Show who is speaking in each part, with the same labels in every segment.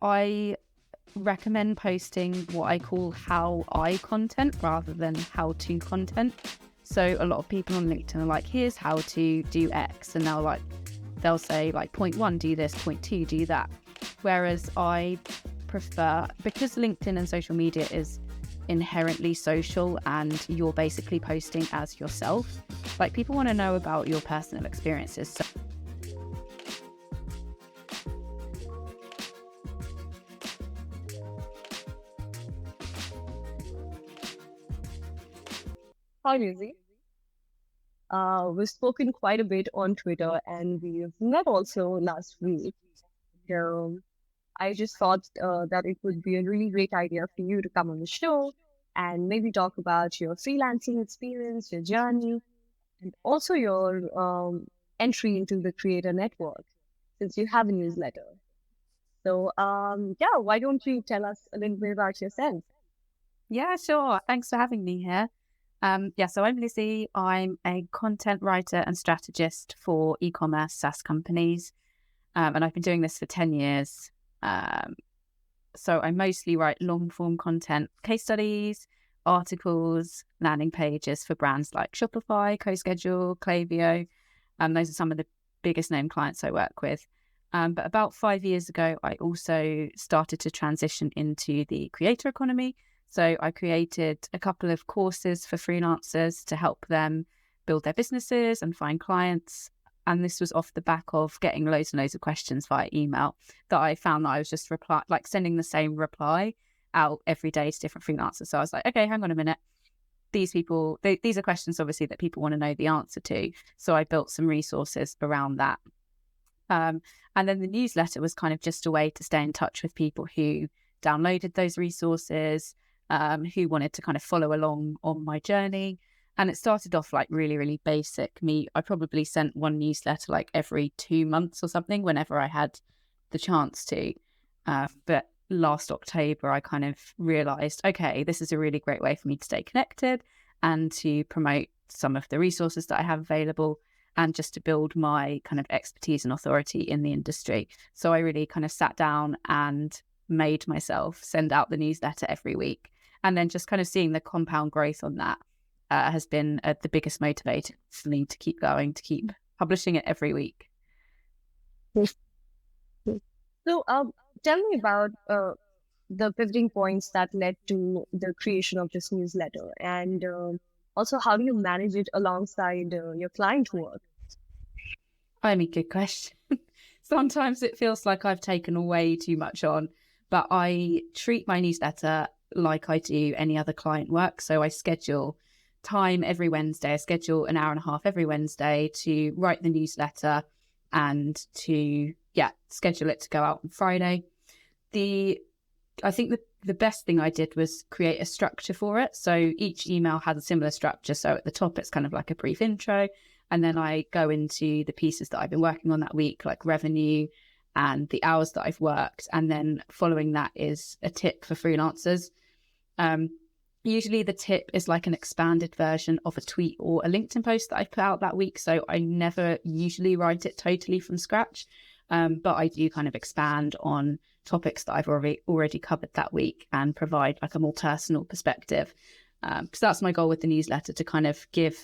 Speaker 1: I recommend posting what I call how I content rather than how to content. So a lot of people on LinkedIn are like, here's how to do X, and they'll say like point 1 do this, point 2 do that. Whereas I prefer, because LinkedIn and social media is inherently social and you're basically posting as yourself, like people want to know about your personal experiences. So
Speaker 2: Hi, Lizzie. We've spoken quite a bit on Twitter and we've met also last week. So I just thought that it would be a really great idea for you to come on the show and maybe talk about your freelancing experience, your journey, and also your entry into the creator network since you have a newsletter. So, yeah, why don't you tell us a little bit about yourself?
Speaker 1: yeah, sure. Thanks for having me here. So I'm Lizzie. I'm a content writer and strategist for e-commerce SaaS companies. And I've been doing this for 10 years. So I mostly write long form content, case studies, articles, landing pages for brands like Shopify, CoSchedule, Klaviyo. Those are some of the biggest name clients I work with. But about 5 years ago, I also started to transition into the creator economy. So I created a couple of courses for freelancers to help them build their businesses and find clients. And this was off the back of getting loads and loads of questions via email that I found that I was just sending the same reply out every day to different freelancers. So I was like, okay, hang on a minute. These are questions obviously that people want to know the answer to. So I built some resources around that. And then the newsletter was kind of just a way to stay in touch with people who downloaded those resources, who wanted to kind of follow along on my journey. And it started off like really, really basic. I probably sent one newsletter like every 2 months or something whenever I had the chance to. But last October, I kind of realized, okay, this is a really great way for me to stay connected and to promote some of the resources that I have available and just to build my kind of expertise and authority in the industry. So I really kind of sat down and made myself send out the newsletter every week. And then just kind of seeing the compound growth on that has been the biggest motivator for me to keep going, to keep publishing it every week.
Speaker 2: So, tell me about the pivoting points that led to the creation of this newsletter, and also how do you manage it alongside your client work?
Speaker 1: I mean, good question. Sometimes it feels like I've taken way too much on, but I treat my newsletter like I do any other client work. So I schedule time every Wednesday. I schedule an hour and a half every Wednesday to write the newsletter and to schedule it to go out on Friday. I think the best thing I did was create a structure for it. So each email has a similar structure. So at the top, it's kind of like a brief intro. And then I go into the pieces that I've been working on that week, like revenue and the hours that I've worked. And then following that is a tip for freelancers. Usually the tip is like an expanded version of a tweet or a LinkedIn post that I put out that week. So I never usually write it totally from scratch. But I do kind of expand on topics that I've already covered that week and provide like a more personal perspective. Because that's my goal with the newsletter, to kind of give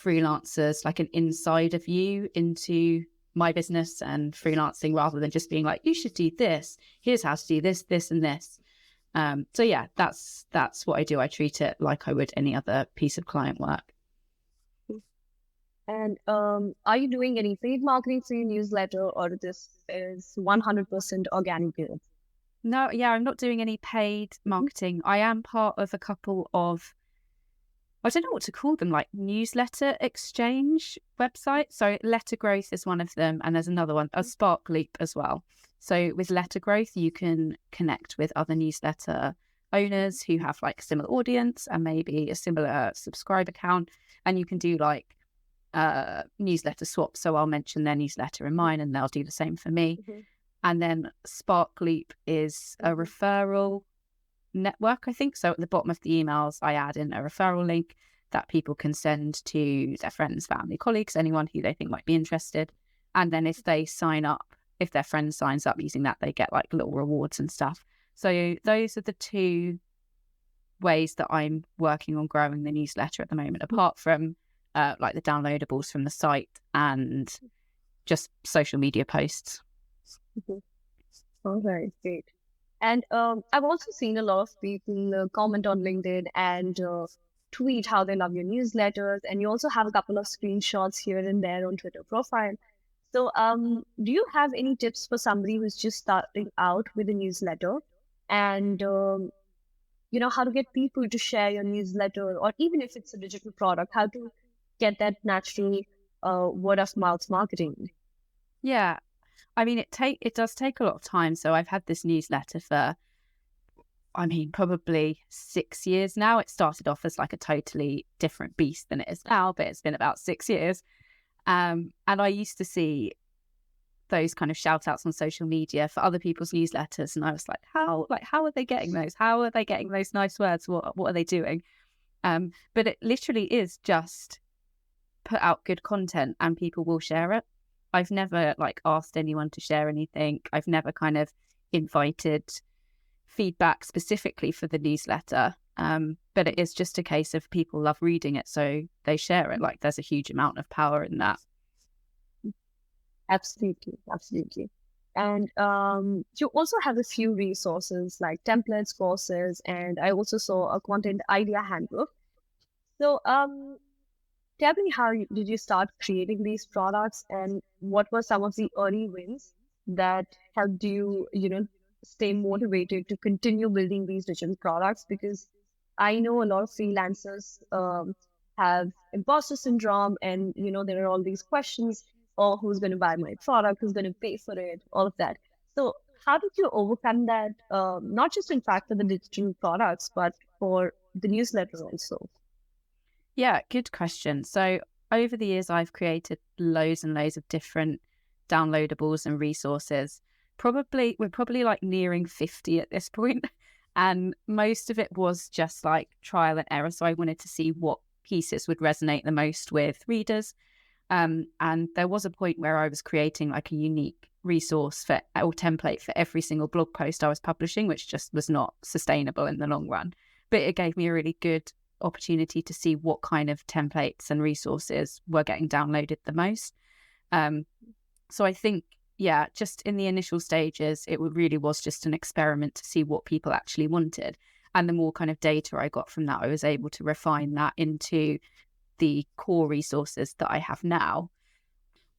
Speaker 1: freelancers like an insider view into my business and freelancing, rather than just being like, you should do this, here's how to do this, this and this. So yeah, that's what I do. I treat it like I would any other piece of client work.
Speaker 2: And are you doing any paid marketing for your newsletter, or this is 100% organic growth?
Speaker 1: No, yeah, I'm not doing any paid marketing. I am part of a couple of, I don't know what to call them, like newsletter exchange websites. So Letter Growth is one of them, and there's another one, a Spark Leap as well. So with Letter Growth, you can connect with other newsletter owners who have like a similar audience and maybe a similar subscriber count, and you can do like newsletter swap. So I'll mention their newsletter in mine and they'll do the same for me.
Speaker 2: Mm-hmm.
Speaker 1: And then Spark Leap is a referral network, I think. So at the bottom of the emails, I add in a referral link that people can send to their friends, family, colleagues, anyone who they think might be interested. And then if they sign up if their friend signs up using that, they get like little rewards and stuff. So those are the two ways that I'm working on growing the newsletter at the moment, apart from like the downloadables from the site and just social media posts.
Speaker 2: Oh, very great. And I've also seen a lot of people comment on LinkedIn and tweet how they love your newsletters. And you also have a couple of screenshots here and there on Twitter profile. So do you have any tips for somebody who's just starting out with a newsletter and, how to get people to share your newsletter, or even if it's a digital product, how to get that natural word of mouth marketing?
Speaker 1: Yeah. I mean, it does take a lot of time. So I've had this newsletter for, probably 6 years now. It started off as like a totally different beast than it is now, but it's been about 6 years. And I used to see those kind of shout outs on social media for other people's newsletters. And I was like, how are they getting those? How are they getting those nice words? What are they doing? But it literally is just put out good content and people will share it. I've never like asked anyone to share anything. I've never kind of invited feedback specifically for the newsletter. But it is just a case of people love reading it, so they share it. Like there's a huge amount of power in that.
Speaker 2: Absolutely, absolutely. And you also have a few resources like templates, courses, and I also saw a content idea handbook. So tell me, did you start creating these products, and what were some of the early wins that helped you, stay motivated to continue building these digital products? Because I know a lot of freelancers have imposter syndrome, and there are all these questions: oh, who's going to buy my product? Who's going to pay for it? All of that. So how did you overcome that? Not just in fact for the digital products, but for the newsletter also.
Speaker 1: Yeah, good question. So over the years, I've created loads and loads of different downloadables and resources. We're probably like nearing 50 at this point. And most of it was just like trial and error. So I wanted to see what pieces would resonate the most with readers. And there was a point where I was creating like a unique resource or template for every single blog post I was publishing, which just was not sustainable in the long run. But it gave me a really good opportunity to see what kind of templates and resources were getting downloaded the most. So I think, yeah, just in the initial stages, it really was just an experiment to see what people actually wanted. And the more kind of data I got from that, I was able to refine that into the core resources that I have now.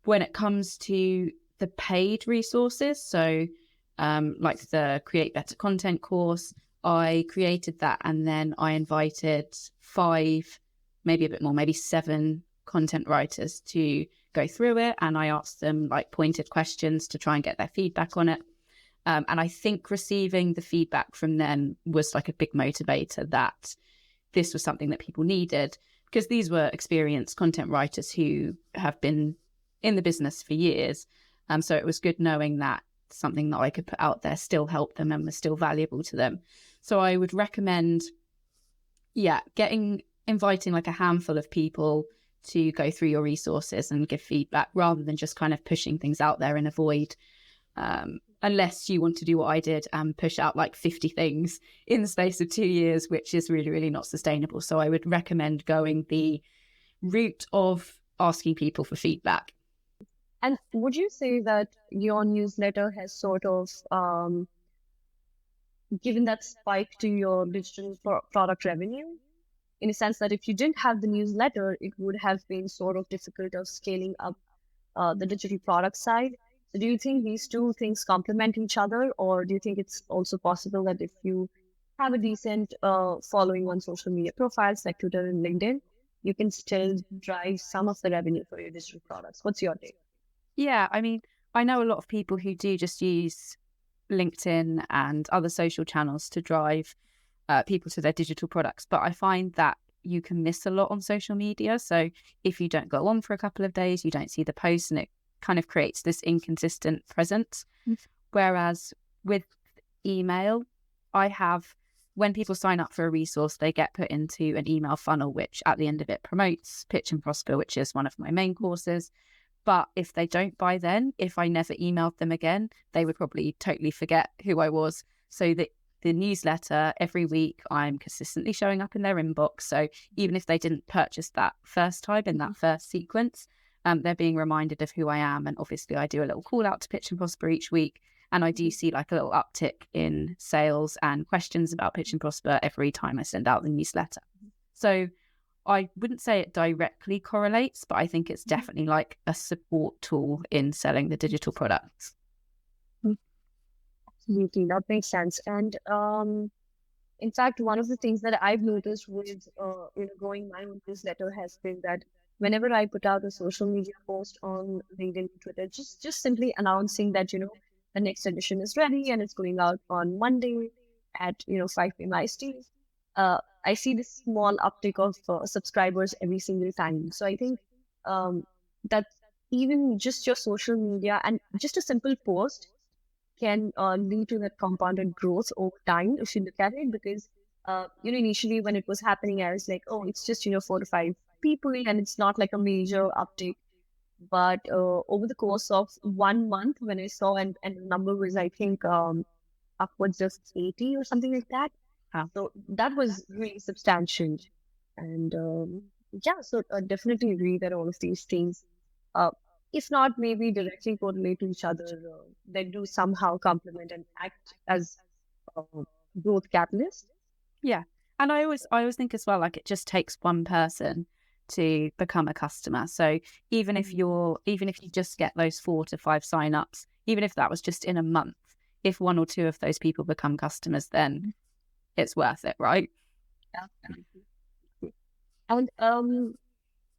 Speaker 1: When it comes to the paid resources, so like the Create Better Content course, I created that and then I invited 5, maybe a bit more, maybe 7 content writers to go through it. And I asked them like pointed questions to try and get their feedback on it. And I think receiving the feedback from them was like a big motivator that this was something that people needed, because these were experienced content writers who have been in the business for years. So it was good knowing that something that I could put out there still helped them and was still valuable to them. So I would recommend, inviting like a handful of people to go through your resources and give feedback, rather than just kind of pushing things out there in a void. Unless you want to do what I did and push out like 50 things in the space of 2 years, which is really, really not sustainable. So I would recommend going the route of asking people for feedback.
Speaker 2: And would you say that your newsletter has sort of given that spike to your digital product revenue? In a sense that if you didn't have the newsletter, it would have been sort of difficult of scaling up the digital product side. So do you think these two things complement each other, or do you think it's also possible that if you have a decent following on social media profiles like Twitter and LinkedIn, you can still drive some of the revenue for your digital products? What's your take?
Speaker 1: Yeah, I mean, I know a lot of people who do just use LinkedIn and other social channels to drive people to their digital products, but I find that you can miss a lot on social media. So if you don't go on for a couple of days, you don't see the posts, and it kind of creates this inconsistent presence. Whereas with email, when people sign up for a resource, they get put into an email funnel, which at the end of it promotes Pitch and Prosper, which is one of my main courses. But if they don't by then, if I never emailed them again, they would probably totally forget who I was. So the newsletter every week, I'm consistently showing up in their inbox. So even if they didn't purchase that first time in that first sequence, they're being reminded of who I am. And obviously I do a little call out to Pitch and Prosper each week. And I do see like a little uptick in sales and questions about Pitch and Prosper every time I send out the newsletter. So I wouldn't say it directly correlates, but I think it's definitely like a support tool in selling the digital products.
Speaker 2: Absolutely, that makes sense. And in fact, one of the things that I've noticed with growing my own newsletter has been that whenever I put out a social media post on LinkedIn and Twitter, just simply announcing that the next edition is ready and it's going out on Monday at 5 p.m. IST, I see this small uptick of subscribers every single time. So I think that even just your social media and just a simple post can lead to that compounded growth over time if you look at it, because initially when it was happening, I was like, oh, it's just 4 to 5 people and it's not like a major uptick. But over the course of 1 month, when I saw and the number was, I think, upwards of 80 or something like that. So that was really substantial. And so definitely agree that all of these things, if not maybe directly correlate to each other, they do somehow complement and act as growth catalyst.
Speaker 1: Yeah. And I always think as well, like it just takes one person to become a customer. So even if you just get those 4 to 5 signups, even if that was just in a month, if 1 or 2 of those people become customers, then it's worth it, right?
Speaker 2: Yeah. And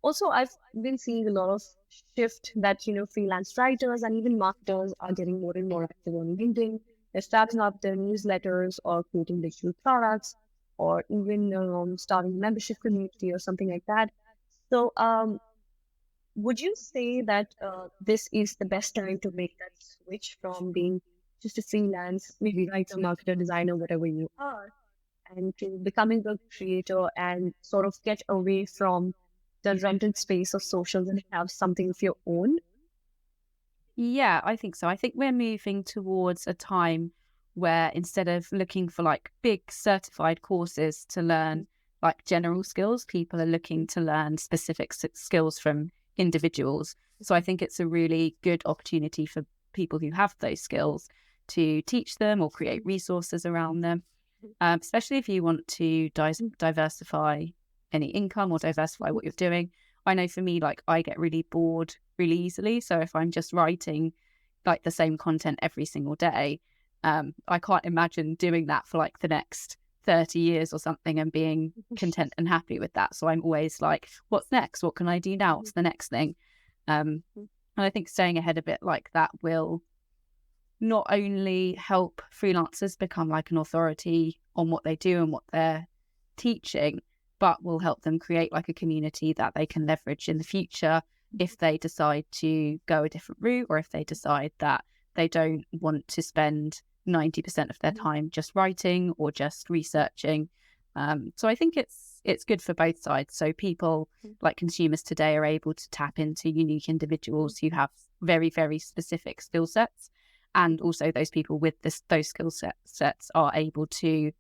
Speaker 2: also, I've been seeing a lot of shift that freelance writers and even marketers are getting more and more active on LinkedIn. They're starting up their newsletters or creating digital products, or even starting a membership community or something like that. So, would you say that this is the best time to make that switch from being just a freelance, maybe writer, marketer, designer, whatever you are, and to becoming a creator and sort of get away from the rented space of socials and have something of your own?
Speaker 1: Yeah, I think so. I think we're moving towards a time where instead of looking for like big certified courses to learn like general skills, people are looking to learn specific skills from individuals. So I think it's a really good opportunity for people who have those skills to teach them or create resources around them, especially if you want to diversify any income or diversify what you're doing. I know for me, like I get really bored really easily. So if I'm just writing like the same content every single day, I can't imagine doing that for like the next 30 years or something and being content and happy with that. So I'm always like, what's next? What can I do now? What's the next thing? And I think staying ahead a bit like that will not only help freelancers become like an authority on what they do and what they're teaching, but will help them create like a community that they can leverage in the future if they decide to go a different route, or if they decide that they don't want to spend 90% of their time just writing or just researching. So I think it's good for both sides. So people like consumers today are able to tap into unique individuals who have very, very specific skill sets. And also those people with those skill sets are able to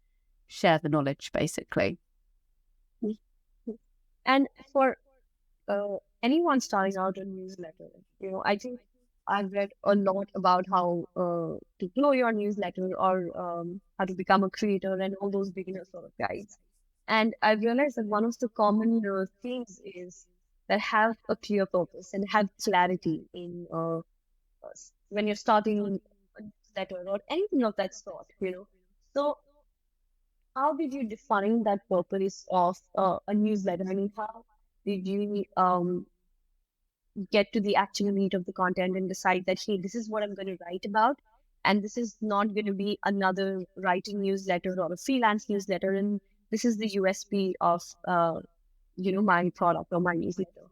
Speaker 1: share the knowledge, basically.
Speaker 2: And for anyone starting out a newsletter, I think I've read a lot about how to grow your newsletter, or how to become a creator, and all those beginner sort of guides. And I've realized that one of the common themes is that have a clear purpose and have clarity in when you're starting a newsletter or anything of that sort. So how did you define that purpose of a newsletter? I mean, how did you get to the actual meat of the content and decide that, hey, this is what I'm going to write about, and this is not going to be another writing newsletter or a freelance newsletter, and this is the USP of my product or my newsletter?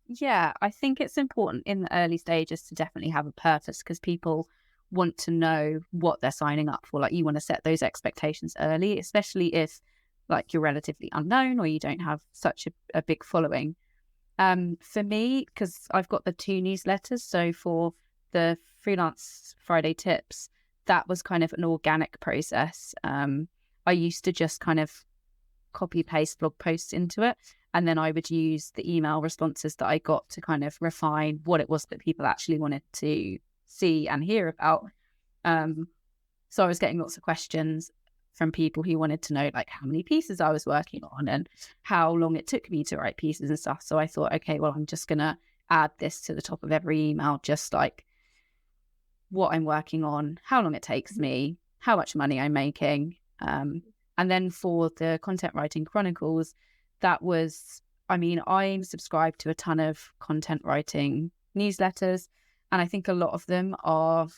Speaker 1: Yeah, I think it's important in the early stages to definitely have a purpose, because people want to know what they're signing up for. Like you want to set those expectations early, especially if like you're relatively unknown or you don't have such a big following. For me, because I've got the 2 newsletters, so for the Freelance Friday tips, that was kind of an organic process. I used to just kind of copy paste blog posts into it, and then I would use the email responses that I got to kind of refine what it was that people actually wanted to see and hear about. So I was getting lots of questions from people who wanted to know like how many pieces I was working on and how long it took me to write pieces and stuff. So I thought, okay, well, I'm just gonna add this to the top of every email, just like what I'm working on, how long it takes me, how much money I'm making. And then for the Content Writing Chronicles, that was, I mean, I'm subscribed to a ton of content writing newsletters, and I think a lot of them are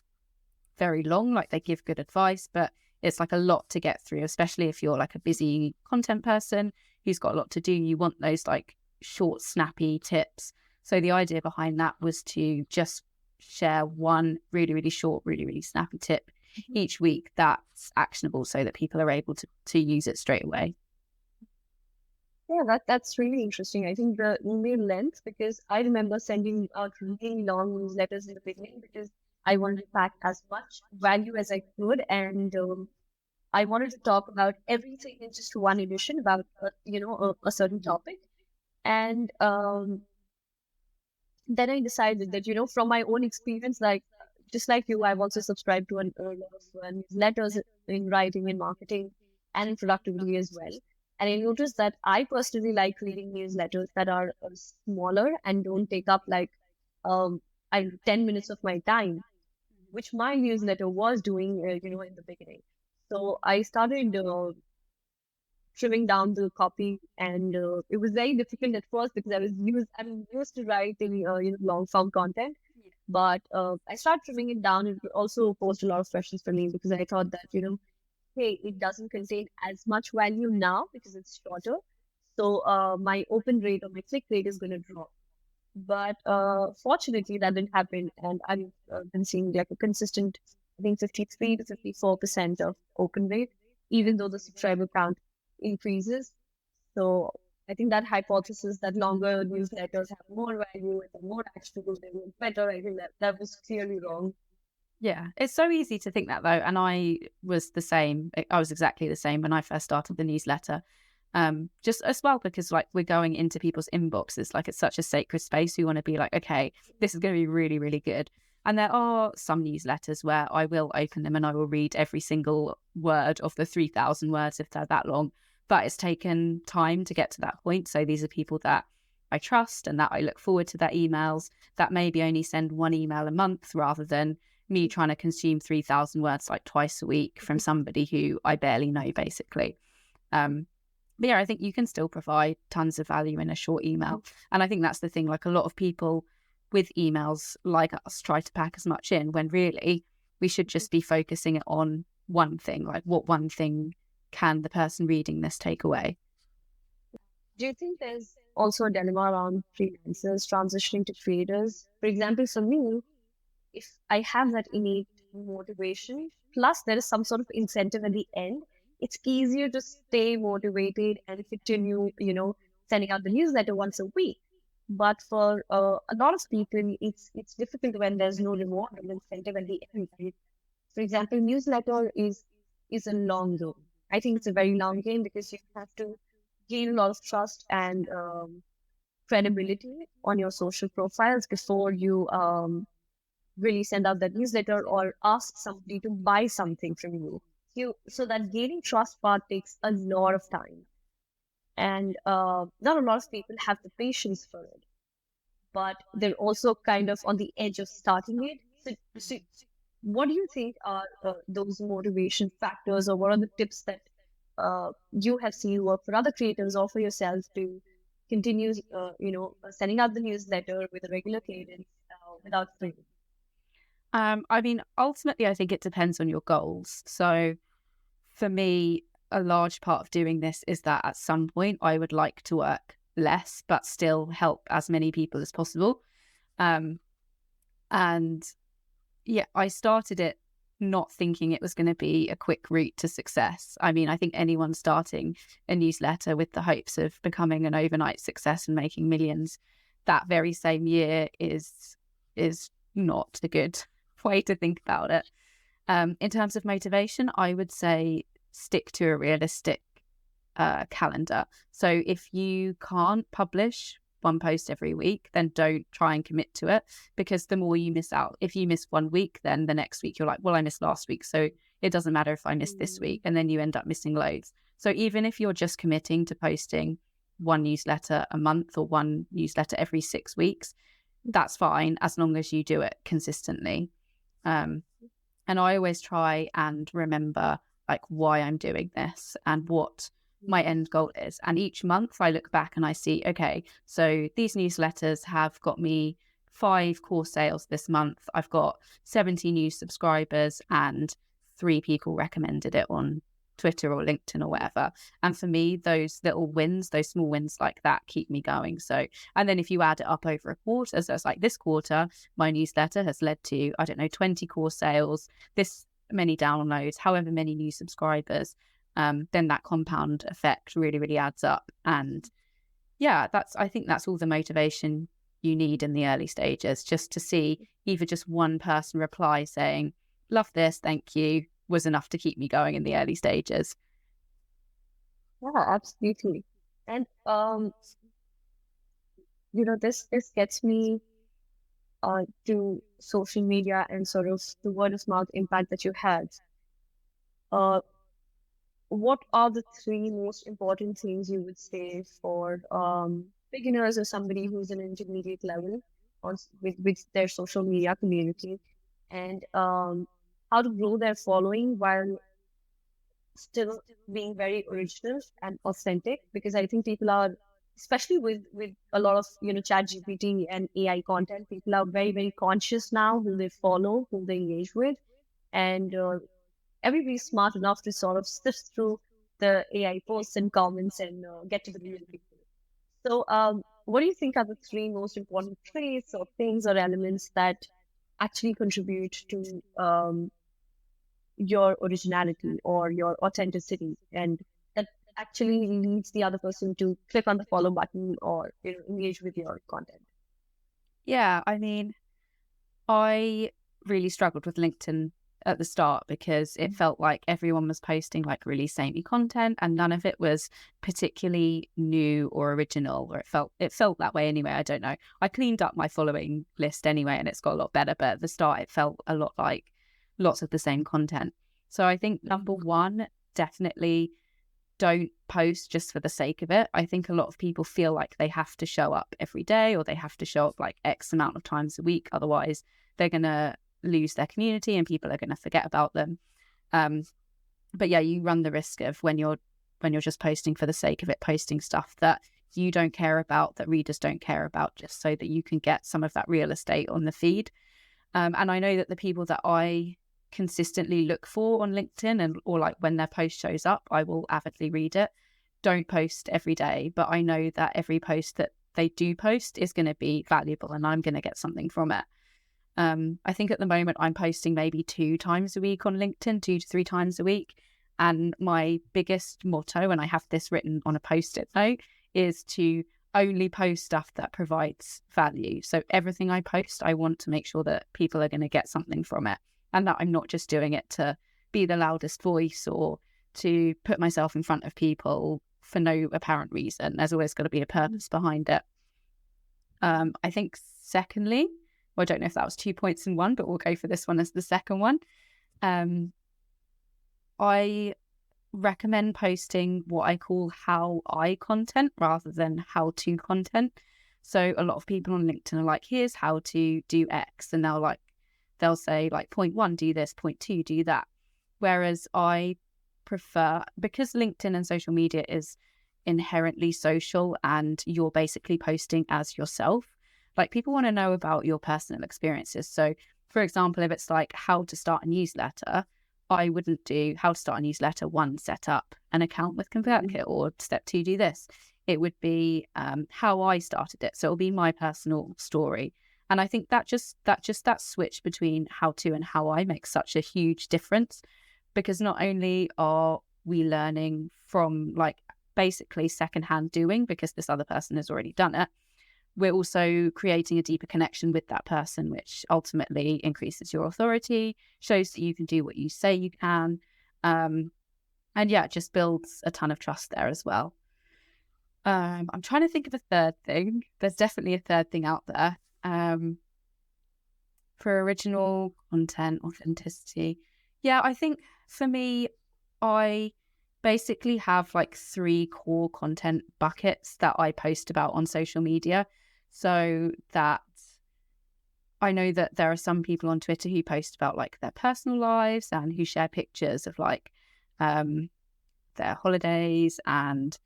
Speaker 1: very long, like they give good advice, but it's like a lot to get through, especially if you're like a busy content person who's got a lot to do. You want those like short, snappy tips. So the idea behind that was to just share one really, really short, really, really snappy tip each week that's actionable so that people are able to use it straight away.
Speaker 2: Yeah, that's really interesting. I think the email length, because I remember sending out really long newsletters in the beginning because I wanted to pack as much value as I could, and I wanted to talk about everything in just one edition about a certain topic. And then I decided that from my own experience, like just like you, I've also subscribed to a lot of newsletters in writing and marketing and in productivity as well. And I noticed that I personally like reading newsletters that are smaller and don't take up like 10 minutes of my time, which my newsletter was doing, in the beginning. So I started trimming down the copy, and it was very difficult at first because I'm used to writing long form content, but I started trimming it down. It also posed a lot of questions for me because I thought that hey, it doesn't contain as much value now because it's shorter, so my open rate or my click rate is going to drop. But fortunately, that didn't happen, and I've been seeing like a consistent, I think 53 to 54% of open rate, even though the subscriber count increases. So I think that hypothesis that longer newsletters have more value and they're more actionable, they work better, I think that was clearly wrong.
Speaker 1: Yeah, it's so easy to think that though. And I was the same. I was exactly the same when I first started the newsletter. Just as well, because like we're going into people's inboxes, like it's such a sacred space. We want to be like, okay, this is going to be really, really good. And there are some newsletters where I will open them and I will read every single word of the 3,000 words if they're that long. But it's taken time to get to that point. So these are people that I trust and that I look forward to their emails, that maybe only send one email a month rather than me trying to consume 3,000 words like twice a week from somebody who I barely know, basically. But yeah, I think you can still provide tons of value in a short email. And I think that's the thing, like a lot of people with emails like us try to pack as much in when really we should just be focusing it on one thing, like what one thing can the person reading this take away?
Speaker 2: Do you think there's also a dilemma around freelancers transitioning to creators? For example, for me, if I have that innate motivation, plus there is some sort of incentive at the end, it's easier to stay motivated and continue, sending out the newsletter once a week. But for a lot of people, it's difficult when there's no reward or incentive at the end. Right? For example, newsletter is a long game. I think it's a very long game because you have to gain a lot of trust and credibility on your social profiles before you really send out that newsletter or ask somebody to buy something from you. So that gaining trust part takes a lot of time, and not a lot of people have the patience for it. But they're also kind of on the edge of starting it. So what do you think are those motivation factors, or what are the tips that you have seen work for other creators or for yourself to continue, sending out the newsletter with a regular cadence without failing?
Speaker 1: I mean, ultimately, I think it depends on your goals. So for me, a large part of doing this is that at some point I would like to work less, but still help as many people as possible. And yeah, I started it not thinking it was going to be a quick route to success. I mean, I think anyone starting a newsletter with the hopes of becoming an overnight success and making millions that very same year is not the good way to think about it. In terms of motivation, I would say stick to a realistic calendar. So if you can't publish one post every week, then don't try and commit to it, because the more you miss out. If you miss 1 week, then the next week you're like, well, I missed last week, so it doesn't matter if I missed this week, and then you end up missing loads. So even if you're just committing to posting one newsletter a month or one newsletter every 6 weeks, that's fine, as long as you do it consistently. And I always try and remember like why I'm doing this and what my end goal is. And each month I look back and I see, okay, so these newsletters have got me 5 course sales this month. I've got 70 new subscribers and 3 people recommended it on Twitter or LinkedIn or whatever. And for me, those little wins, those small wins like that keep me going. So, and then if you add it up over a quarter, so it's like this quarter, my newsletter has led to, 20 course sales, this many downloads, however many new subscribers, then that compound effect really, really adds up. And yeah, I think that's all the motivation you need in the early stages, just to see either just one person reply saying, love this, thank you, was enough to keep me going in the early stages.
Speaker 2: Yeah, absolutely. And this gets me to social media and sort of the word of mouth impact that you had. What are the 3 most important things you would say for beginners or somebody who's an intermediate level with their social media community, and how to grow their following while still being very original and authentic? Because I think people are, especially with a lot of chat GPT and AI content, people are very, very conscious now who they follow, who they engage with, and everybody's smart enough to sort of sift through the AI posts and comments and get to the real people. So what do you think are the 3 most important traits or things or elements that actually contribute to your originality or your authenticity, and that actually leads the other person to click on the follow button or engage with your content?
Speaker 1: Yeah, I mean, I really struggled with LinkedIn at the start because it felt like everyone was posting like really samey content and none of it was particularly new or original, or it felt that way anyway. I don't know. I cleaned up my following list anyway and it's got a lot better, but at the start it felt a lot like lots of the same content. So I think number 1, definitely don't post just for the sake of it. I think a lot of people feel like they have to show up every day or they have to show up like X amount of times a week. Otherwise, they're going to lose their community and people are going to forget about them. But yeah, you run the risk of when you're just posting for the sake of it, posting stuff that you don't care about, that readers don't care about, just so that you can get some of that real estate on the feed. And I know that the people that I consistently look for on LinkedIn or like when their post shows up, I will avidly read it. Don't post every day, but I know that every post that they do post is going to be valuable and I'm going to get something from it. I think at the moment I'm posting maybe 2 times a week on LinkedIn, 2 to 3 times a week. And my biggest motto, and I have this written on a post-it note, is to only post stuff that provides value. So everything I post, I want to make sure that people are going to get something from it, and that I'm not just doing it to be the loudest voice or to put myself in front of people for no apparent reason. There's always got to be a purpose behind it. I think secondly, well, I don't know if that was 2 points in one, but we'll go for this one as the second one. I recommend posting what I call how I content rather than how to content. So a lot of people on LinkedIn are like, here's how to do X. And they'll say like, point 1, do this, point 2, do that. Whereas I prefer, because LinkedIn and social media is inherently social and you're basically posting as yourself, like people want to know about your personal experiences. So for example, if it's like how to start a newsletter, I wouldn't do how to start a newsletter 1, set up an account with ConvertKit, or step 2, do this. It would be how I started it. So it'll be my personal story. And I think that switch between how to and how I makes such a huge difference, because not only are we learning from like basically secondhand doing because this other person has already done it, we're also creating a deeper connection with that person, which ultimately increases your authority, shows that you can do what you say you can. And yeah, it just builds a ton of trust there as well. I'm trying to think of a third thing. There's definitely a third thing out there. For original content, authenticity. Yeah, I think for me, I basically have like 3 core content buckets that I post about on social media. So that I know that there are some people on Twitter who post about like their personal lives and who share pictures of like their holidays and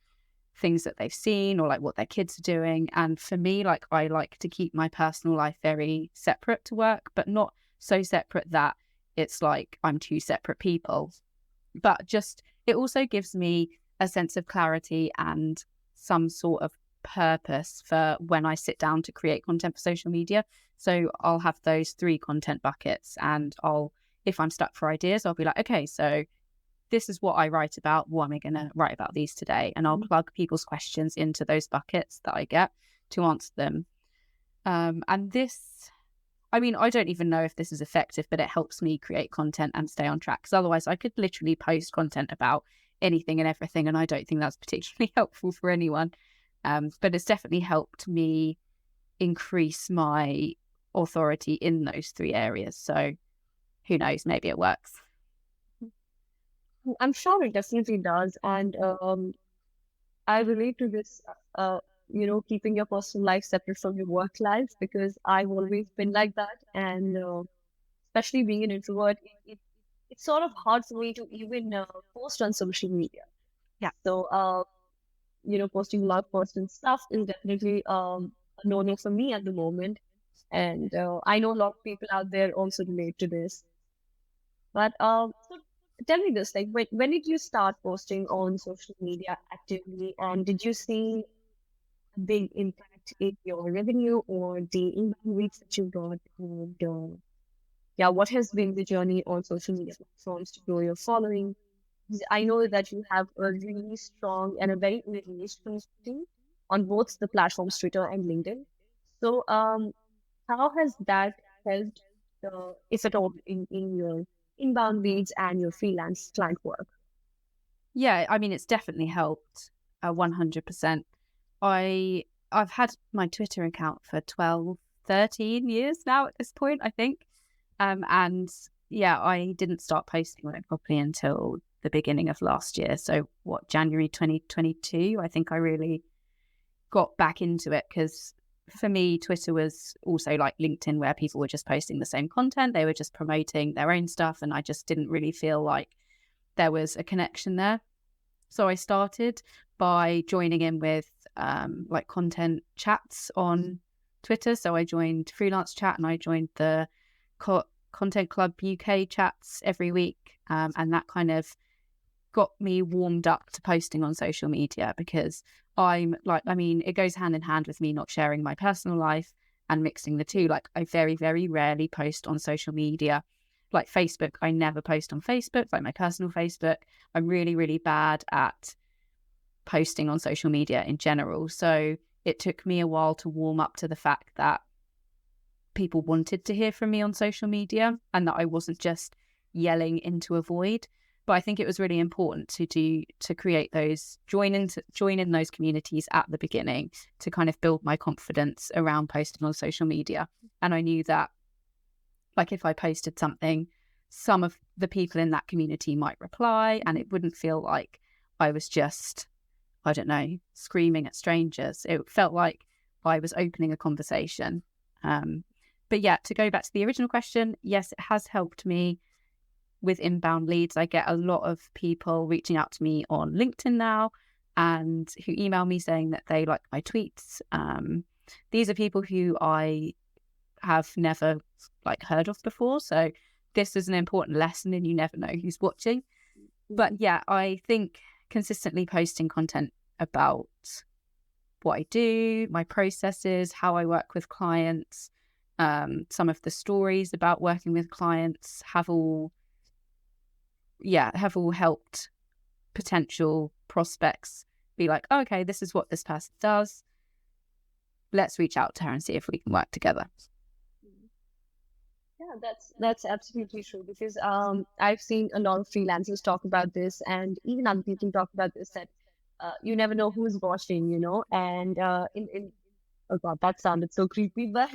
Speaker 1: things that they've seen or like what their kids are doing. And for me, like I like to keep my personal life very separate to work, but not so separate that it's like I'm 2 separate people. But just it also gives me a sense of clarity and some sort of purpose for when I sit down to create content for social media. So I'll have those 3 content buckets, and if I'm stuck for ideas, I'll be like, okay, so this is what I write about. What am I going to write about these today? And I'll plug people's questions into those buckets that I get to answer them. And this, I mean, I don't even know if this is effective, but it helps me create content and stay on track. Because otherwise I could literally post content about anything and everything. And I don't think that's particularly helpful for anyone. But it's definitely helped me increase my authority in those 3 areas. So who knows, maybe it works.
Speaker 2: I'm sure it definitely does. And I relate to this, keeping your personal life separate from your work life, because I've always been like that. And especially being an introvert, it's sort of hard for me to even post on social media.
Speaker 1: Yeah.
Speaker 2: So, posting a lot of personal stuff is definitely a no-no for me at the moment. And I know a lot of people out there also relate to this. But so tell me this, like when did you start posting on social media actively, and did you see a big impact in your revenue or the inbound reach that you got? And yeah, what has been the journey on social media platforms to grow your following? I know that you have a really strong and a very engaged community on both the platforms, Twitter and LinkedIn. So how has that helped, if at all, in your inbound leads and your freelance client work?
Speaker 1: Yeah, I mean, it's definitely helped 100%. I've had my Twitter account for 12, 13 years now at this point, I think. And yeah, I didn't start posting on it properly until the beginning of last year. So January 2022, I think I really got back into it, because for me, Twitter was also like LinkedIn, where people were just posting the same content. They were just promoting their own stuff. And I just didn't really feel like there was a connection there. So I started by joining in with like content chats on Twitter. So I joined Freelance Chat and I joined the Content Club UK chats every week. And that kind of got me warmed up to posting on social media, because it goes hand in hand with me not sharing my personal life and mixing the two. Like I very, very rarely post on social media. Like Facebook, I never post on Facebook, like my personal Facebook. I'm really, really bad at posting on social media in general. So it took me a while to warm up to the fact that people wanted to hear from me on social media and that I wasn't just yelling into a void. But I think it was really important to create those, join in those communities at the beginning to kind of build my confidence around posting on social media. And I knew that, like, if I posted something, some of the people in that community might reply, and it wouldn't feel like I was just, I don't know, screaming at strangers. It felt like I was opening a conversation. But yeah, to go back to the original question, yes, it has helped me with inbound leads. I get a lot of people reaching out to me on LinkedIn now, and who email me saying that they like my tweets. These are people who I have never heard of before. So this is an important lesson, and you never know who's watching. But yeah, I think consistently posting content about what I do, my processes, how I work with clients, some of the stories about working with clients have all helped potential prospects be like, oh, okay, this is what this person does. let's reach out to her and see if we can work together.
Speaker 2: Yeah, that's absolutely true, because I've seen a lot of freelancers talk about this, and even other people talk about this, that you never know who's watching, and in oh god, that sounded so creepy, but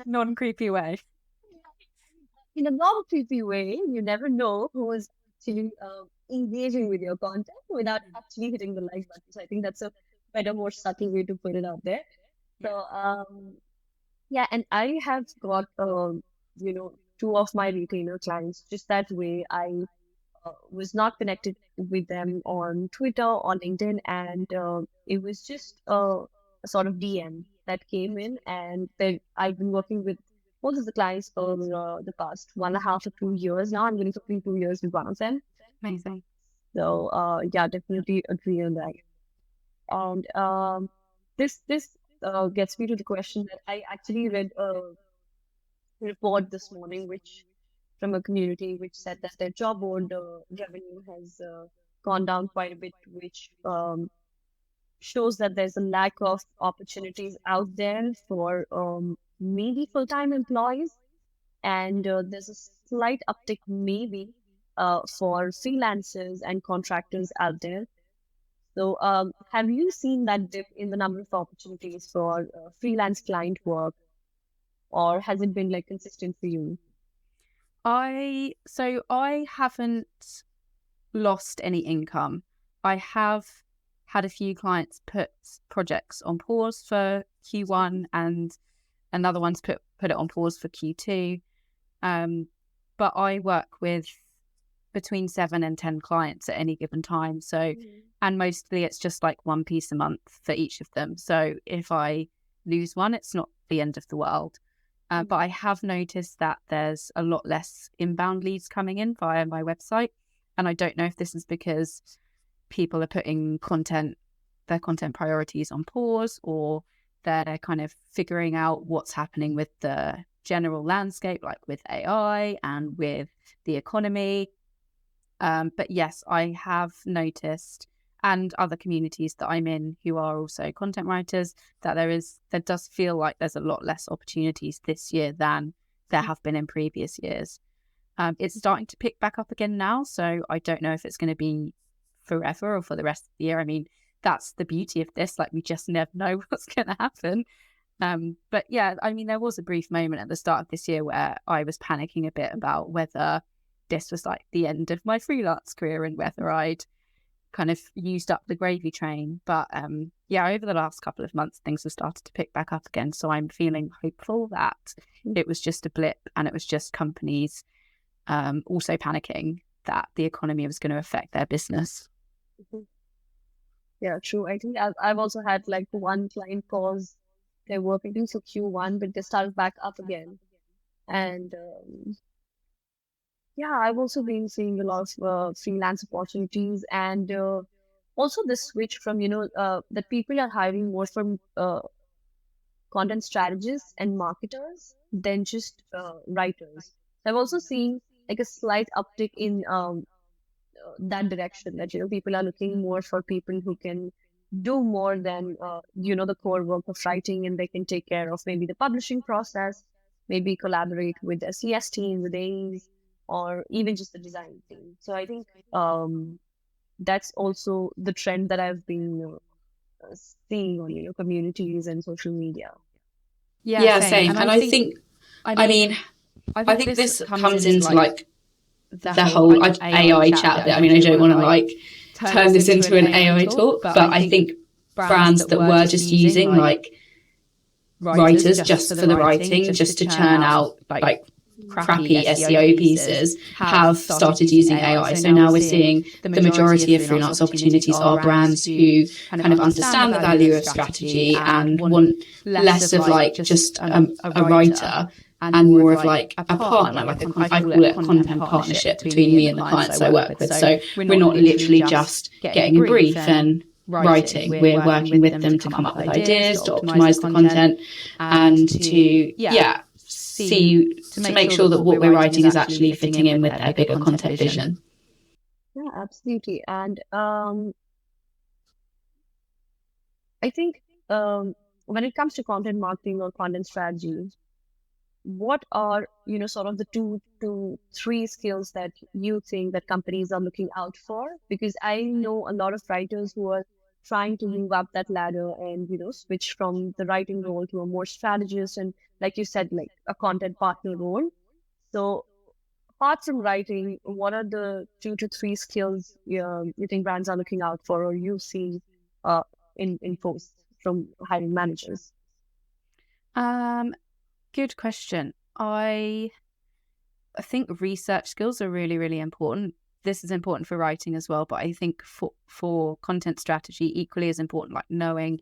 Speaker 1: Non-creepy way.
Speaker 2: in a non-creepy way, you never know who is actually engaging with your content without actually hitting the like button. So I think that's a better, more subtle way to put it out there. So yeah, and I have got two of my retainer clients just that way. I was not connected with them on Twitter, on LinkedIn, and it was just a sort of DM that came in, and then I've been working with both of the clients for the past 1.5 or 2 years now. I'm going to complete 2 years with one of them.
Speaker 1: Amazing.
Speaker 2: So yeah, definitely agree on that. And this gets me to the question that I actually read a report this morning, which from a community which said that their job board revenue has gone down quite a bit, which shows that there's a lack of opportunities out there for maybe full-time employees, and there's a slight uptick maybe for freelancers and contractors out there. So have you seen that dip in the number of opportunities for freelance client work, or has it been like consistent for you?
Speaker 1: I haven't lost any income. I have had a few clients put projects on pause for Q1, and another one's put it on pause for Q2. But I work with between 7 and 10 clients at any given time. So, and mostly it's just like one piece a month for each of them. So if I lose one, it's not the end of the world. But I have noticed that there's a lot less inbound leads coming in via my website. And I don't know if this is because people are putting their content priorities on pause, or they're kind of figuring out what's happening with the general landscape, like with AI and with the economy. But yes, I have noticed, and other communities that I'm in who are also content writers, that there does feel like there's a lot less opportunities this year than there have been in previous years. It's starting to pick back up again now, so I don't know if it's going to be forever or for the rest of the year. I mean, that's the beauty of this, like we just never know what's going to happen. But yeah, I mean, there was a brief moment at the start of this year where I was panicking a bit about whether this was like the end of my freelance career and whether I'd kind of used up the gravy train. But yeah, over the last couple of months, things have started to pick back up again. So I'm feeling hopeful that it was just a blip, and it was just companies also panicking that the economy was going to affect their business.
Speaker 2: Yeah, true. I think I've also had like one client pause their work, I think, for Q1, but they started back up again. And yeah, I've also been seeing a lot of freelance opportunities, and also the switch from, that people are hiring more from content strategists and marketers than just writers. I've also seen like a slight uptick in that direction, that people are looking more for people who can do more than the core work of writing, and they can take care of maybe the publishing process, maybe collaborate with the CS team, with AEs, or even just the design team. So I think that's also the trend that I've been seeing on communities and social media.
Speaker 1: Yeah, same. And I think I think this comes into like the whole AI chat bit. I mean, I don't want to like turn this into an AI talk, but I think brands that were just using like writers just for the writing, just to churn out like crappy SEO pieces, have started using AI. So now we're seeing the majority of freelance opportunities are brands who kind of understand the value of strategy and want less of like just a writer, and more of like a partner, like I call it a content partnership between me and the clients I work with. So we're not literally just getting a brief and writing. We're working with them to come up with ideas, to optimize the content, and to see to make sure that what we're writing is actually fitting in with their bigger content vision.
Speaker 2: Yeah, absolutely. And I think when it comes to content marketing or content strategy, what are, sort of the 2 to 3 skills that you think that companies are looking out for? Because I know a lot of writers who are trying to move up that ladder and, switch from the writing role to a more strategist and, like you said, like a content partner role. So apart from writing, what are the 2 to 3 skills you think brands are looking out for, or you see uh, in posts from hiring managers?
Speaker 1: Good question. I think research skills are really, really important. This is important for writing as well, but I think for content strategy, equally as important, like knowing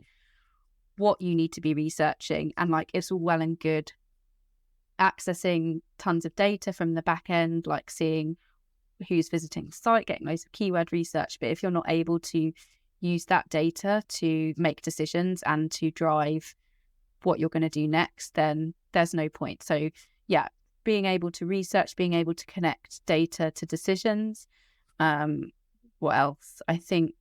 Speaker 1: what you need to be researching. And like, it's all well and good accessing tons of data from the back end, like seeing who's visiting the site, getting loads of keyword research. But if you're not able to use that data to make decisions and to drive what you're going to do next, then there's no point. So yeah, being able to research, being able to connect data to decisions. What else? I think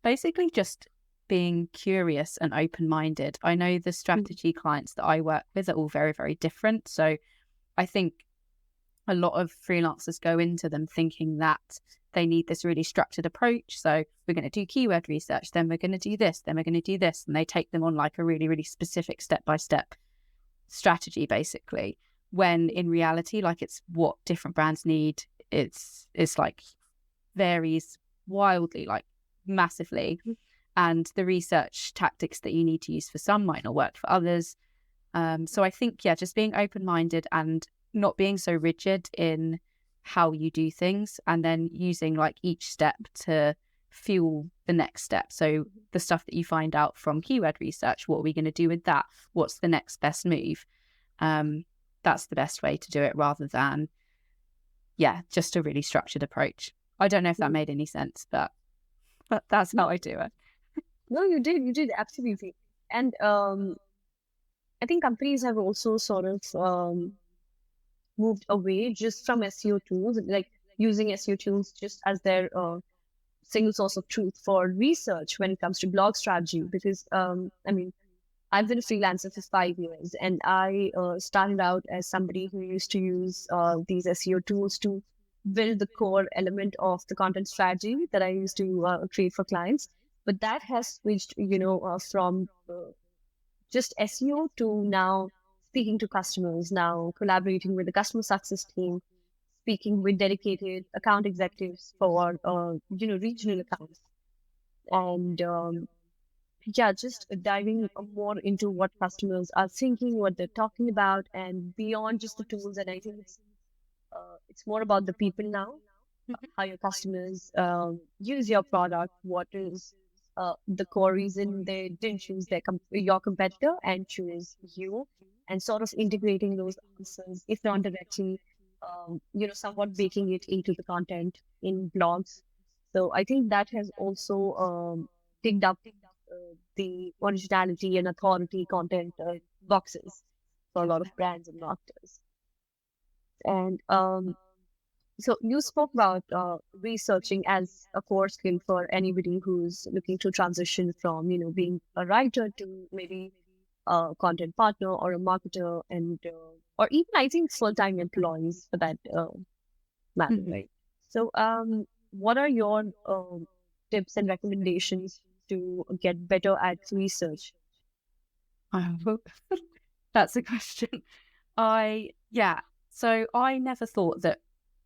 Speaker 1: basically just being curious and open-minded. I know the strategy clients that I work with are all very, very different. So I think a lot of freelancers go into them thinking that they need this really structured approach. So we're going to do keyword research, then we're going to do this, then we're going to do this. And they take them on like a really, really specific step-by-step strategy, basically. When in reality, like, it's what different brands need. It's like varies wildly, like massively. And the research tactics that you need to use for some might not work for others. So I think, yeah, just being open-minded and not being so rigid in how you do things, and then using like each step to fuel the next step. So the stuff that you find out from keyword research, what are we going to do with that? What's the next best move? That's the best way to do it, rather than, yeah, just a really structured approach. I don't know if that made any sense, but that's how I do it.
Speaker 2: No, you did absolutely. And I think companies have also sort of moved away just from SEO tools, like using SEO tools just as their single source of truth for research when it comes to blog strategy. Because I mean, I've been a freelancer for 5 years, and I started out as somebody who used to use these SEO tools to build the core element of the content strategy that I used to create for clients. But that has switched, from just SEO to now speaking to customers, now collaborating with the customer success team, speaking with dedicated account executives for, regional accounts. And yeah, just diving more into what customers are thinking, what they're talking about, and beyond just the tools. And I think it's more about the people now, how your customers use your product, what is the core reason they didn't choose your competitor and choose you, and sort of integrating those answers, if not directly, somewhat baking it into the content in blogs. So I think that has also picked up the originality and authority content boxes for a lot of brands and marketers. And so you spoke about researching as a core skill for anybody who's looking to transition from, being a writer to maybe a content partner or a marketer, and or even I think full-time employees for that matter, right? So what are your tips and recommendations to get better at research?
Speaker 1: That's a question. So I never thought that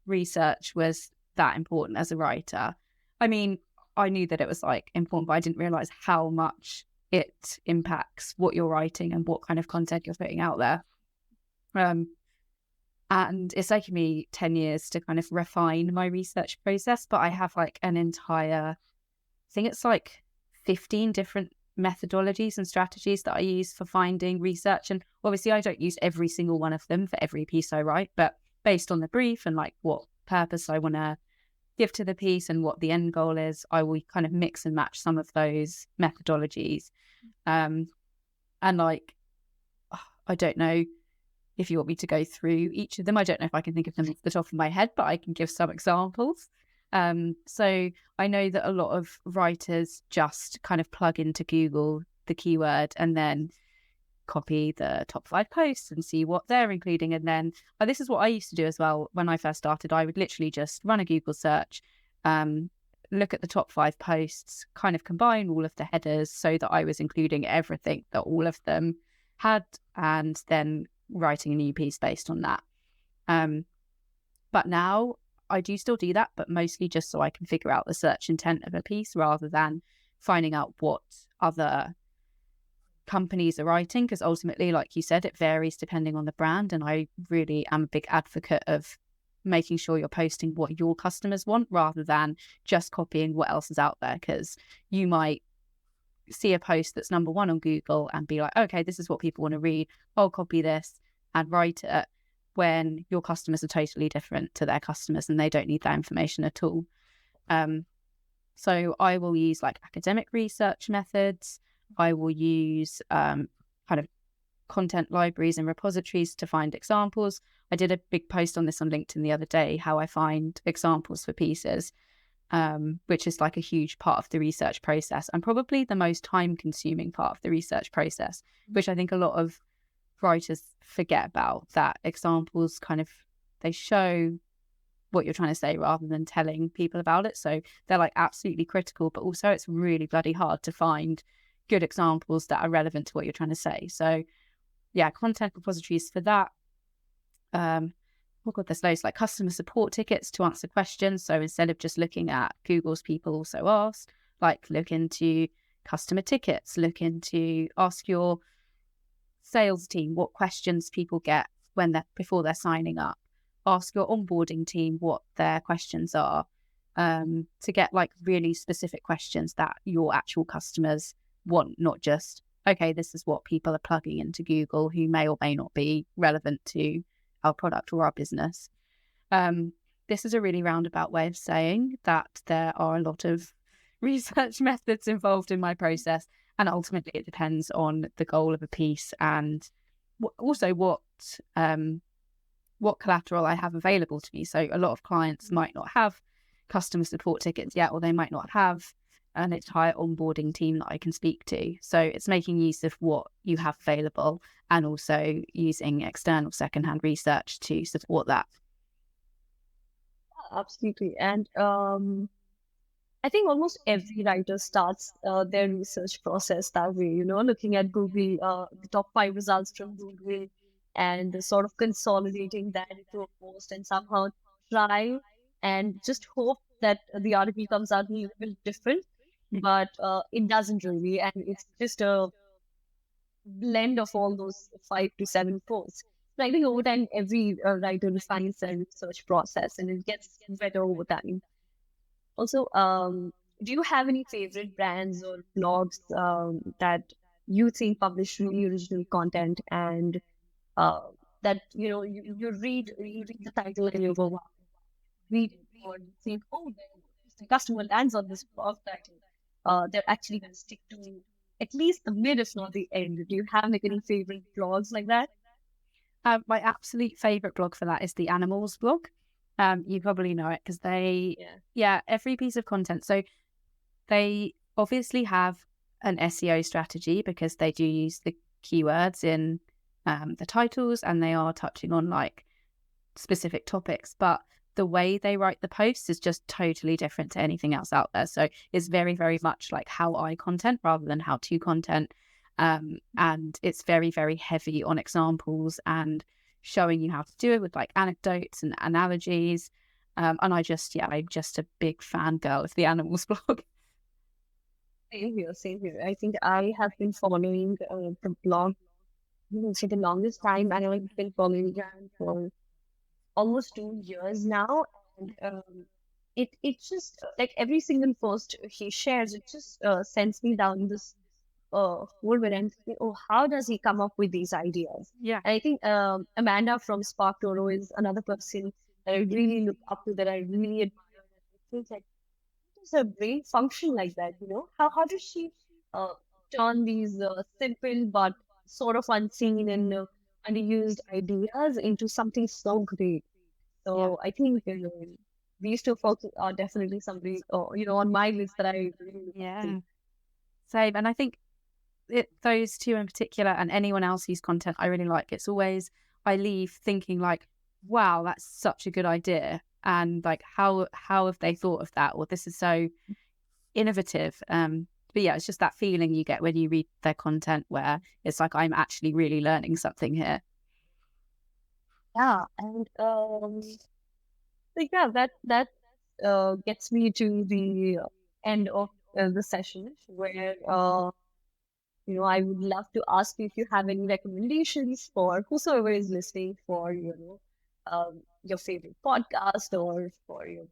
Speaker 1: research was that important as a writer. I mean, I knew that it was like important, but I didn't realize how much it impacts what you're writing and what kind of content you're putting out there. And it's taken me 10 years to kind of refine my research process, but I have like an entire, I think it's like 15 different methodologies and strategies that I use for finding research. And obviously I don't use every single one of them for every piece I write, but based on the brief and like what purpose I want to give to the piece and what the end goal is, I will kind of mix and match some of those methodologies. And like, I don't know if you want me to go through each of them. I don't know if I can think of them off the top of my head, but I can give some examples. So I know that a lot of writers just kind of plug into Google the keyword and then copy the top 5 posts and see what they're including. And then this is what I used to do as well. When I first started, I would literally just run a Google search, look at the top 5 posts, kind of combine all of the headers so that I was including everything that all of them had, and then writing a new piece based on that. But now I do still do that, but mostly just so I can figure out the search intent of a piece rather than finding out what other companies are writing, because ultimately, like you said, it varies depending on the brand. And I really am a big advocate of making sure you're posting what your customers want rather than just copying what else is out there, because you might see a post that's number 1 on Google and be like, okay, this is what people want to read, I'll copy this and write it, when your customers are totally different to their customers and they don't need that information at all. So I will use like academic research methods. I will use kind of content libraries and repositories to find examples. I did a big post on this on LinkedIn the other day, how I find examples for pieces, which is like a huge part of the research process and probably the most time consuming part of the research process, which I think a lot of writers forget about, that examples kind of, they show what you're trying to say rather than telling people about it. So they're like absolutely critical, but also it's really bloody hard to find good examples that are relevant to what you're trying to say. So yeah, content repositories for that. Oh god, there's loads, like customer support tickets to answer questions. So instead of just looking at Google's people also ask, like look into customer tickets, look into, ask your sales team what questions people get before they're signing up, ask your onboarding team what their questions are, to get like really specific questions that your actual customers want, not just, okay, this is what people are plugging into Google who may or may not be relevant to our product or our business. This is a really roundabout way of saying that there are a lot of research methods involved in my process, and ultimately it depends on the goal of a piece and also what collateral I have available to me. So a lot of clients might not have customer support tickets yet, or they might not have an entire onboarding team that I can speak to. So it's making use of what you have available and also using external secondhand research to support that.
Speaker 2: Absolutely. And I think almost every writer starts their research process that way, looking at Google, the top 5 results from Google, and sort of consolidating that into a post and somehow try and just hope that the article comes out a little bit different, but it doesn't really. And it's just a blend of all those 5 to 7 posts. So I think over time, every writer refines their research process and it gets better over time. Also, do you have any favorite brands or blogs that you think publish really original content and that you read the title and you go, wow, read it, or you think, oh, if the customer lands on this blog title, they're actually going to stick to at least the mid, if not the end. Do you have like any favorite blogs like that?
Speaker 1: My absolute favorite blog for that is the Animals blog. You probably know it because every piece of content. So they obviously have an SEO strategy because they do use the keywords in the titles and they are touching on like specific topics, but the way they write the posts is just totally different to anything else out there. So it's very, very much like how I content rather than how to content. And it's very, very heavy on examples and showing you how to do it with like anecdotes and analogies. And I'm just a big fangirl of the Animals blog.
Speaker 2: Same here, same here. I think I have been following the blog for the longest time, and I've been following them for almost 2 years now. And it's just like every single post he shares, it just sends me down this whole where I'm thinking, oh, how does he come up with these ideas?
Speaker 1: Yeah.
Speaker 2: And I think Amanda from Spark Toro is another person that I really look up to, that I really admire. I think like, how does her brain function like that? How does she uh, turn these simple but sort of unseen and underused ideas into something so great? So I think these two folks are definitely somebody on my list that I really look up to.
Speaker 1: Same. And I think those two in particular, and anyone else whose content I really like, it's always, I leave thinking like, wow, that's such a good idea. And like, how have they thought of that? Or this is so innovative. But yeah, it's just that feeling you get when you read their content where it's like, I'm actually really learning something here.
Speaker 2: Yeah, and that gets me to the end of the session where I would love to ask you if you have any recommendations for whosoever is listening for your favorite podcast, or for your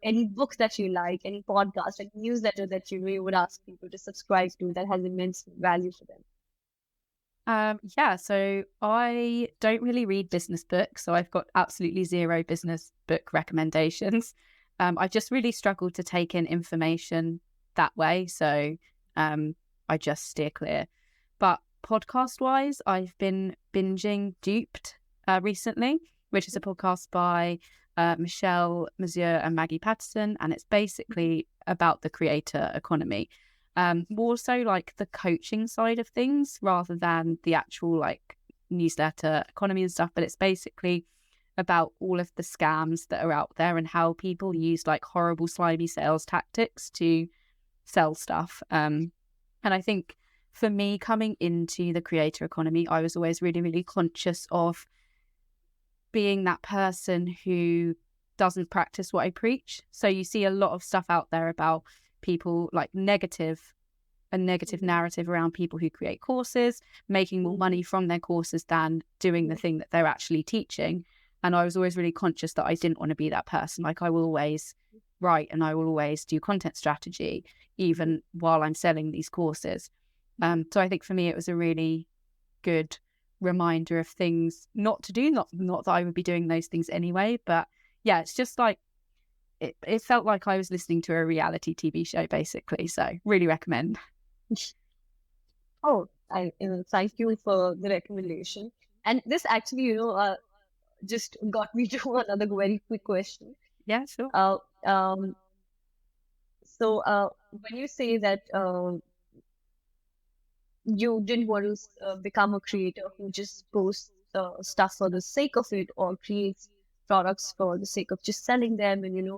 Speaker 2: any book that you like, any podcast, any newsletter that you would ask people to subscribe to that has immense value for them.
Speaker 1: Yeah, so I don't really read business books, so I've got absolutely zero business book recommendations. I've just really struggled to take in information that way, so I just steer clear. But podcast-wise, I've been binging Duped recently, which is a podcast by Michelle Monsieur and Maggie Patterson, and it's basically about the creator economy. More so like the coaching side of things rather than the actual like newsletter economy and stuff. But it's basically about all of the scams that are out there and how people use like horrible, slimy sales tactics to sell stuff. And I think for me, coming into the creator economy, I was always really, really conscious of being that person who doesn't practice what I preach. So you see a lot of stuff out there about people like a negative narrative around people who create courses, making more money from their courses than doing the thing that they're actually teaching. And I was always really conscious that I didn't want to be that person. Like I will always write and I will always do content strategy, even while I'm selling these courses. So I think for me, it was a really good reminder of things not to do, not that I would be doing those things anyway, but yeah, it's just like, it felt like I was listening to a reality TV show, basically. So really recommend.
Speaker 2: Oh, thank you for the recommendation. And this actually, just got me to another very quick question.
Speaker 1: Yeah, sure.
Speaker 2: So when you say that you didn't want to become a creator who just posts stuff for the sake of it, or creates products for the sake of just selling them and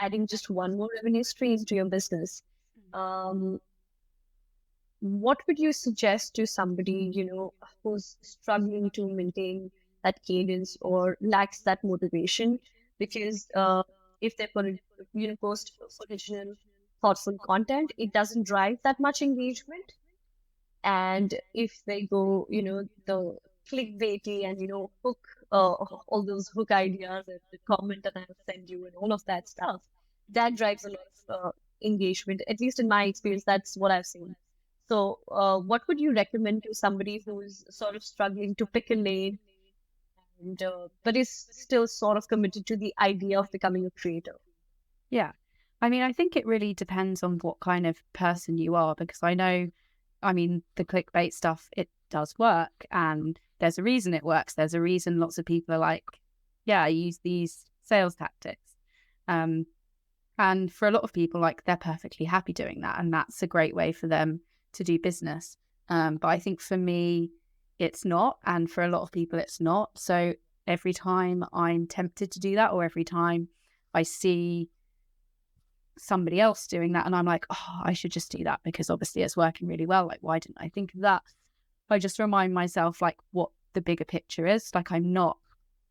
Speaker 2: adding just one more revenue stream to your business, what would you suggest to somebody who's struggling to maintain that cadence or lacks that motivation? Because if they post original, thoughtful content, it doesn't drive that much engagement. And if they go, the clickbaity and, hook, all those hook ideas and the comment that I have sent you and all of that stuff, that drives a lot of engagement. At least in my experience, that's what I've seen. So what would you recommend to somebody who's sort of struggling to pick a lane, and but is still sort of committed to the idea of becoming a creator?
Speaker 1: Yeah. I mean, I think it really depends on what kind of person you are, because I know, I mean, the clickbait stuff, it does work, and there's a reason it works. There's a reason lots of people are like, yeah, I use these sales tactics. And for a lot of people, like, they're perfectly happy doing that, and that's a great way for them to do business. But I think for me, it's not, and for a lot of people, it's not. So every time I'm tempted to do that, or every time I see somebody else doing that and I'm like, oh, I should just do that because obviously it's working really well. Like, why didn't I think of that? I just remind myself like what the bigger picture is. Like, I'm not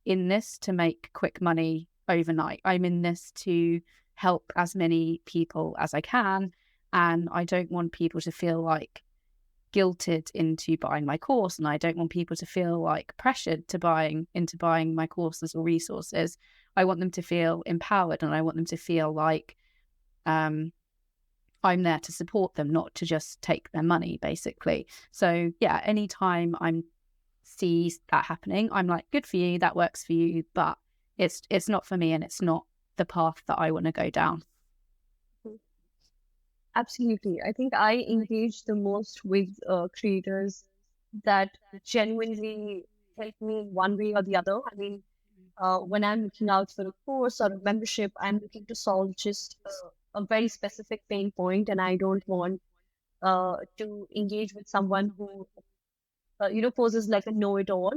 Speaker 1: in this to make quick money overnight. I'm in this to help as many people as I can. And I don't want people to feel like guilted into buying my course. And I don't want people to feel like pressured to buying my courses or resources. I want them to feel empowered, and I want them to feel like I'm there to support them, not to just take their money, basically. So yeah, anytime I see that happening, I'm like, good for you, that works for you, but it's not for me, and it's not the path that I want to go down.
Speaker 2: Absolutely. I think I engage the most with creators that genuinely help me one way or the other. I mean, when I'm looking out for a course or a membership, I'm looking to solve just a very specific pain point, and I don't want to engage with someone who poses like a know-it-all.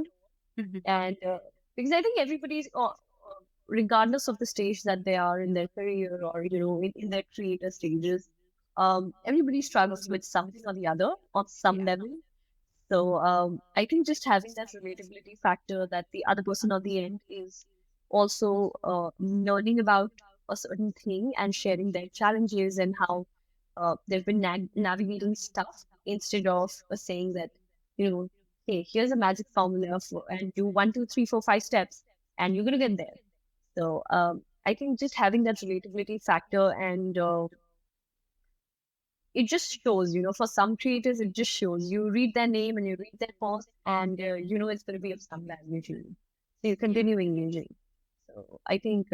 Speaker 1: Mhm.
Speaker 2: And because I think everybody's, regardless of the stage that they are in their career or in their creator stages, everybody struggles with something or the other on some level. So I think just having that relatability factor that the other person on the end is also learning about a certain thing and sharing their challenges and how they've been navigating stuff, instead of saying that, hey, here's a magic formula and do 1, 2, 3, 4, 5 steps and you're going to get there. So I think just having that relatability factor, and it just shows, for some creators, it just shows. You read their name and you read their post, and it's going to be of some value to you. So you continue engaging. So I think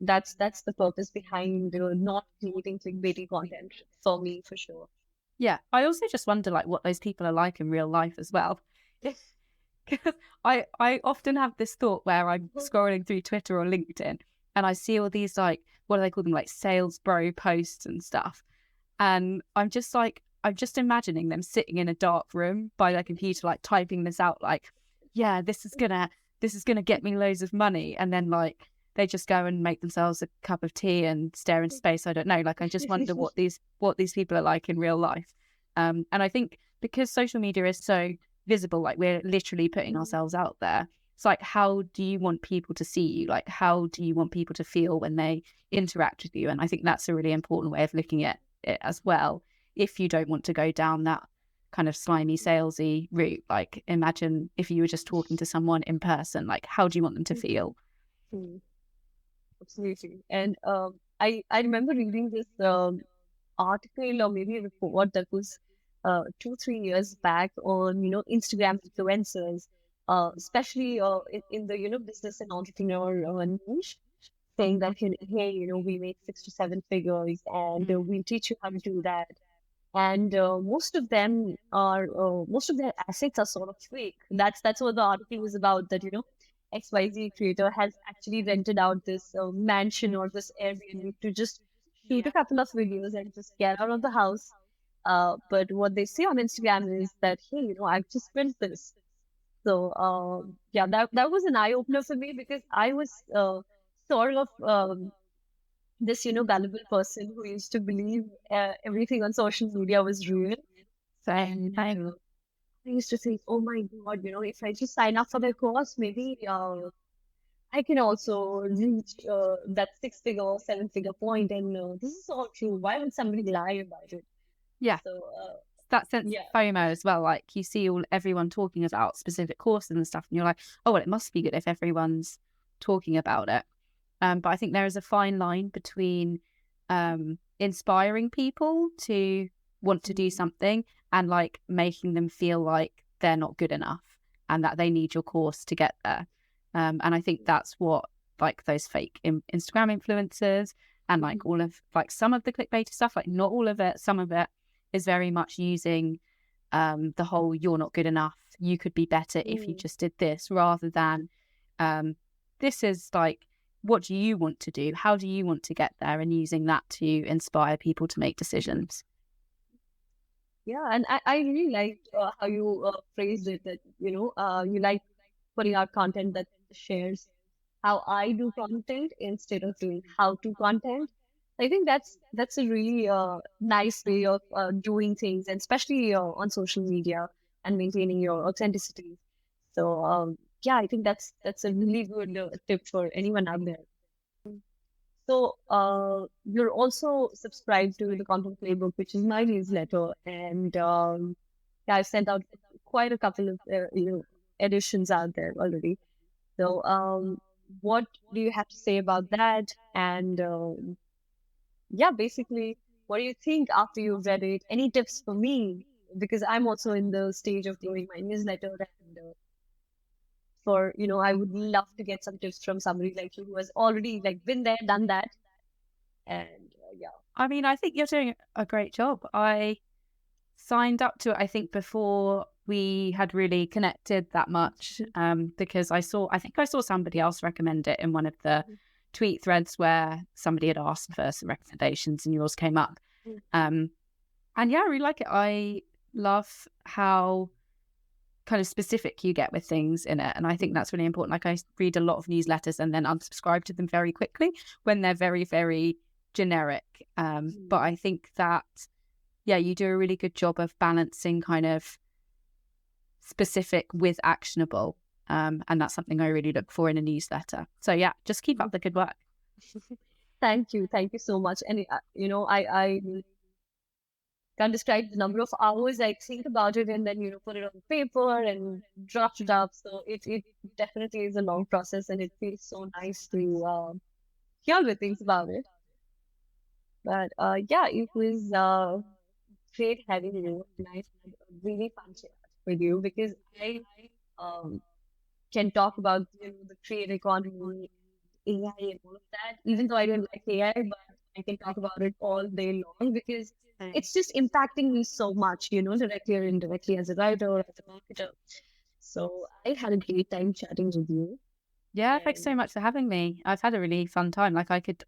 Speaker 2: that's the purpose behind not creating clickbaity content for me, for sure.
Speaker 1: Yeah. I also just wonder like what those people are like in real life as well. Because I often have this thought where I'm scrolling through Twitter or LinkedIn and I see all these like, what do they call them, like sales bro posts and stuff. And I'm just like, I'm just imagining them sitting in a dark room by their computer, like typing this out, like, yeah, this is gonna get me loads of money. And then like they just go and make themselves a cup of tea and stare into space. I don't know. Like I just wonder what these people are like in real life. And I think because social media is so visible, like we're literally putting ourselves out there. It's like, how do you want people to see you? Like, how do you want people to feel when they interact with you? And I think that's a really important way of looking at it as well. If you don't want to go down that kind of slimy, salesy route, like imagine if you were just talking to someone in person, like how do you want them to feel?
Speaker 2: Absolutely. And I remember reading this article or maybe a report that was 2, 3 years back on Instagram influencers, especially in the business and entrepreneur niche, saying that hey, we make 6 to 7 figures and we'll teach you how to do that. And most of their assets are sort of fake. That's what the article was about. That XYZ creator has actually rented out this mansion or this Airbnb to just shoot a couple of videos and just get out of the house. But what they say on Instagram is that, hey, I've just built this. So yeah, that was an eye opener for me, because I was sort of this gullible person who used to believe everything on social media was real. And I used to think, oh my god, if I just sign up for their course, maybe I can also reach that 6 figure or 7 figure point. And this is all true. Why would somebody lie about it?
Speaker 1: Yeah.
Speaker 2: So
Speaker 1: that sense
Speaker 2: yeah.
Speaker 1: of FOMO as well. Like you see everyone talking about specific courses and stuff, and you're like, oh, well, it must be good if everyone's talking about it. But I think there is a fine line between inspiring people to want to do something and like making them feel like they're not good enough and that they need your course to get there. And I think that's what like those fake Instagram influencers and like all of like some of the clickbait stuff, like not all of it, some of it is very much using the whole you're not good enough, you could be better if you just did this, rather than this is like, what do you want to do? How do you want to get there? And using that to inspire people to make decisions.
Speaker 2: Yeah, and I really liked how you phrased it, that you like putting out content that shares how I do content instead of doing how to content. I think that's a really nice way of doing things, and especially on social media, and maintaining your authenticity. So yeah, I think that's a really good tip for anyone out there. So you're also subscribed to the Content Playbook, which is my newsletter, and yeah, I've sent out quite a couple of editions out there already. So what do you have to say about that? And yeah, basically, what do you think after you've read it? Any tips for me? Because I'm also in the stage of doing my newsletter, and I would love to get some tips from somebody like you who has already like been there, done that. And yeah.
Speaker 1: I mean, I think you're doing a great job. I signed up to it, I think, before we had really connected that much, because I think I saw somebody else recommend it in one of the tweet threads where somebody had asked for some recommendations and yours came up. And yeah, I really like it. I love how kind of specific you get with things in it. And I think that's really important. Like I read a lot of newsletters and then unsubscribe to them very quickly when they're very, very generic. But I think that, yeah, you do a really good job of balancing kind of specific with actionable. And that's something I really look for in a newsletter. So yeah, just keep up the good work.
Speaker 2: Thank you so much. And I can't describe the number of hours I think about it and then put it on paper and draft it up. So it definitely is a long process, and it feels so nice to hear the things about it. But yeah, it was great having you, and I had a really fun chat with you because I um, can talk about the creator economy, AI, and all of that. Even though I don't like AI, but I can talk about it all day long because it's just impacting me so much, directly or indirectly as a writer or as a marketer. So I had a great time chatting with you.
Speaker 1: Yeah, thanks so
Speaker 2: And
Speaker 1: much for having me. I've had a really fun time. Like I could